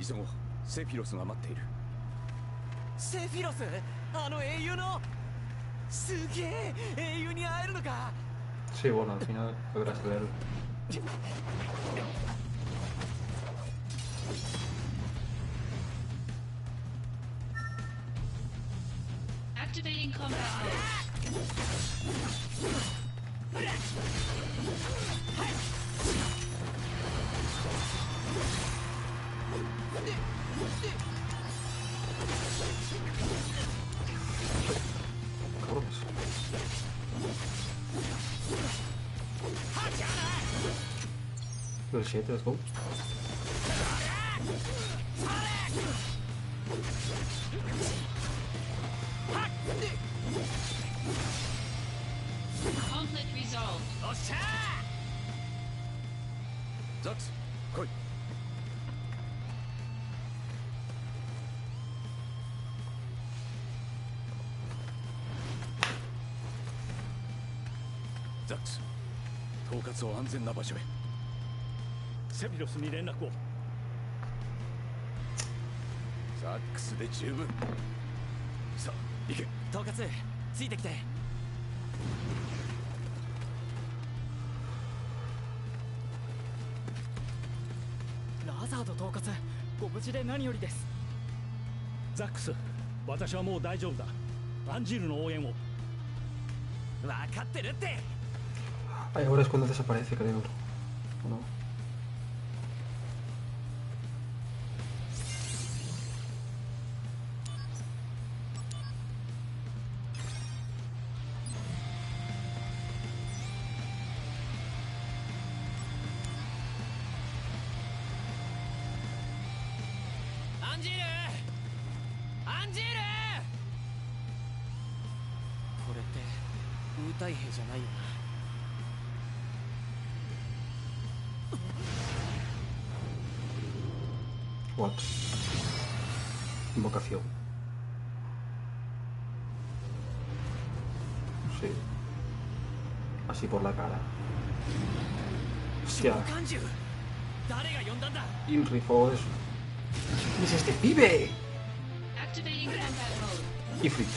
急ごう。セフィロスが待っている。セフィロス、あの英雄の。すげえ、英雄に会えるのか。Sí, bueno, al final logras leerlo. Activating combat mode. Cabrones. Level 7, let's go. Conflict resolved. おっしゃザックス、来い。ザックス、統括を安全な場所へ。セフィロスに連絡を。ザックスで十分。さあ、行け。統括、ついてきて。ラザード統括、ご無事で何よりです。ザックス、私はもう大丈夫だ。アンジールの応援を。分かってるって。Ay, ahora es cuando desaparece, creo. ¿O no? What? Invocación. Sí. Así por la cara. Hostia. Inrifo eso. ¿Quién es este pibe? Activating combat mode. Ifrit.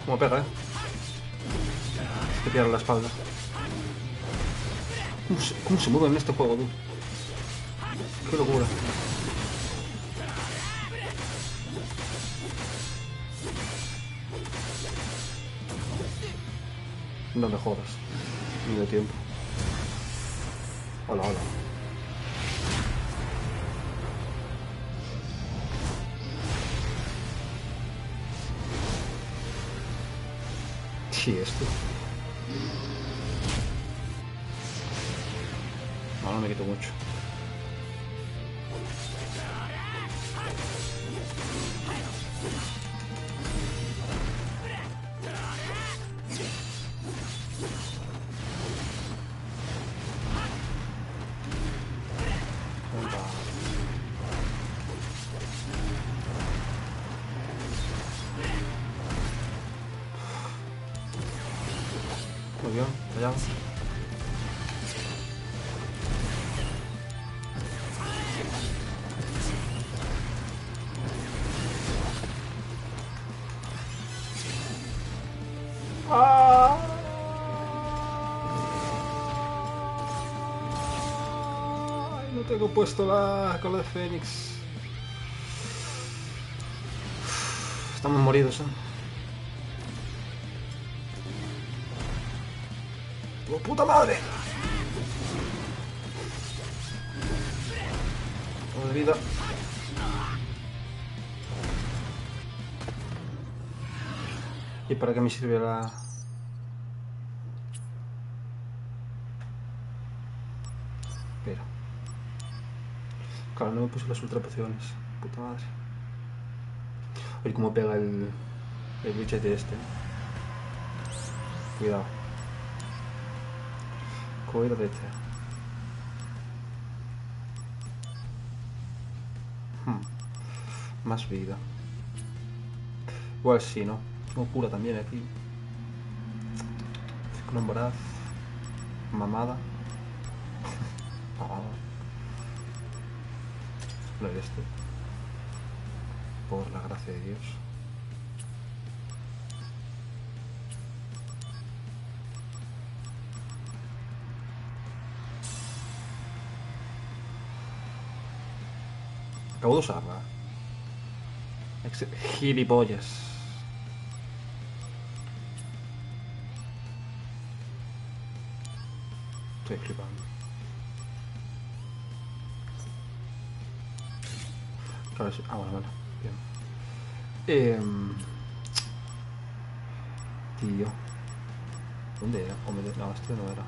Como pega, Te pierde la espalda. ¿Cómo se mueve en este juego, tú? Qué locura. No me jodas. Ni de tiempo. Hola, hola. Sí, esto. No, no me quito mucho. Muy bien, allá. Ay, no tengo puesto la cola de Fénix. Estamos moridos, ¡Oh, puta madre! Todo de vida. ¿Y para qué me sirve la...? Espera. Claro, no me puse las ultra pociones. Puta madre. Oye, cómo pega el bichete este. Cuidado. Cuídate. Más vida. Igual sí, ¿no? No cura también aquí. Ciclón voraz. Mamada. Mamada. No es este. Por la gracia de Dios. Acabo de usarla. Gilipollas. Estoy flipando. Claro, sí. Ah, bueno. Bien. Tío. ¿Dónde era? No, este no era.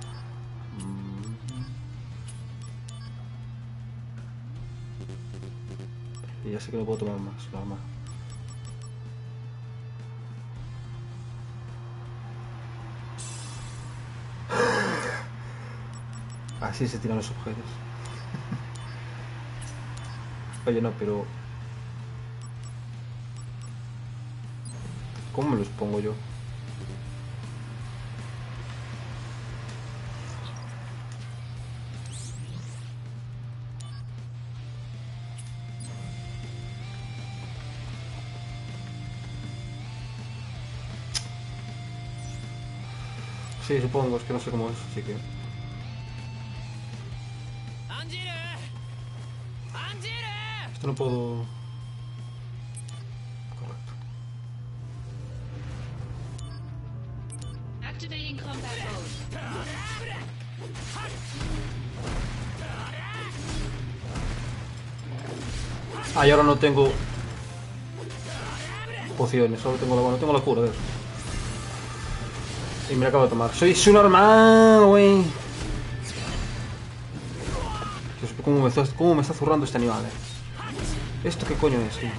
Y ya sé que no puedo tomar más, normal. Así se tiran los objetos. Oye, no, pero... ¿Cómo me los pongo yo? Sí, supongo, es que no sé cómo es, así que... Esto no puedo... Correcto. Activating combat mode. Ah, y ahora no tengo... pociones, solo tengo la... Bueno, tengo la cura, a ver. Y me la acabo de tomar. ¡Soy su normal, güey! ¿Cómo me está zurrando este animal, ¿Esto qué coño es, tío?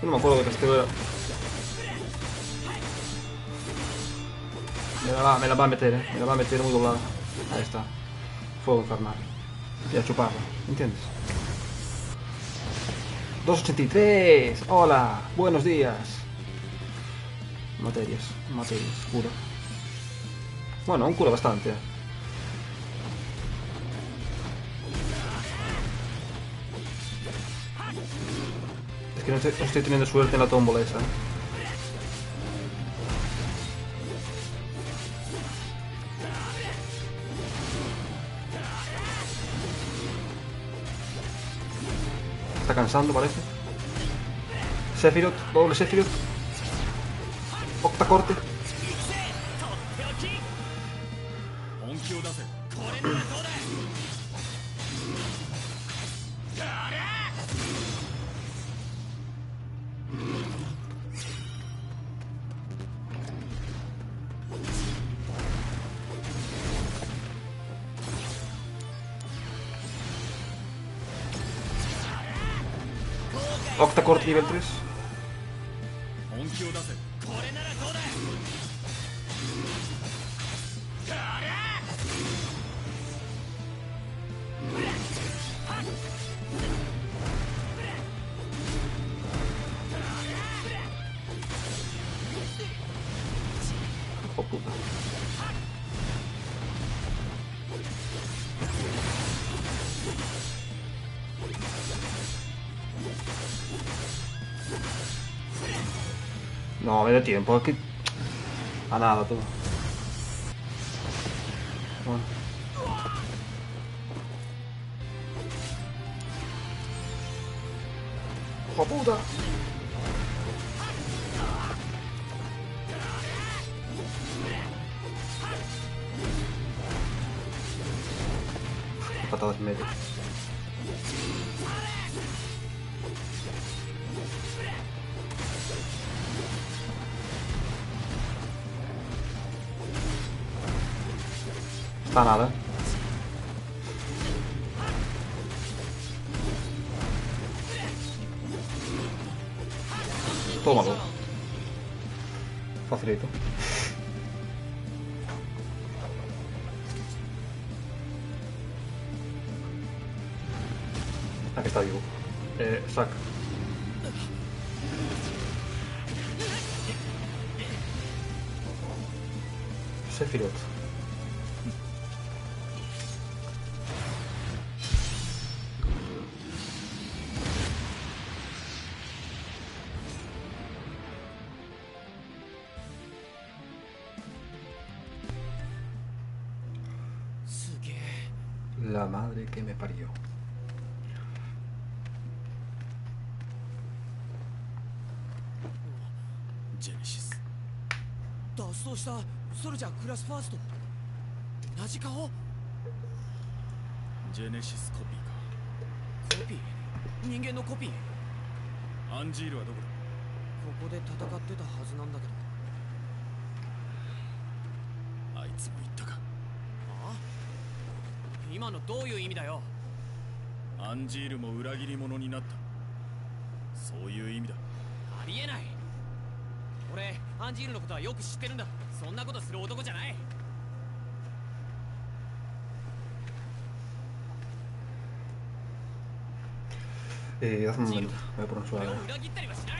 Yo no me acuerdo de que este era... Me la va a meter, Me la va a meter muy doblada. Ahí está. Fuego infernal. Y a chuparlo, ¿entiendes? 283. Hola, buenos días. Materias, cura. Bueno, aún cura bastante. Es que no estoy teniendo suerte en la tómbola esa. Está cansando, parece. Sephiroth, doble Sephiroth. Octacorte. Octacorte nivel 3. Oh, puta. No, me da tiempo, es que... A nada, todo. Bueno. ¡Oh, puta! Patadas en medio. Está nada. Tómalo. Facilito. Aquí está vivo. Sac. Sephiroth. La madre que me parió. ジェネシス脱走したソルジャークラスファースト同じ顔ジェネシスコピーか。コピー人間のコピーアンジールはどこだ。ここで戦ってたはずなんだけど。あいつも言ったか。ああ今のどういう意味だよ。アンジールも裏切り者になった。そういう意味だ。ありえない。俺アンジールのことはよく知ってるんだ。そんなことする男じゃない。Haz un momento, voy a por un 俺を suave. 裏切ったりはしない。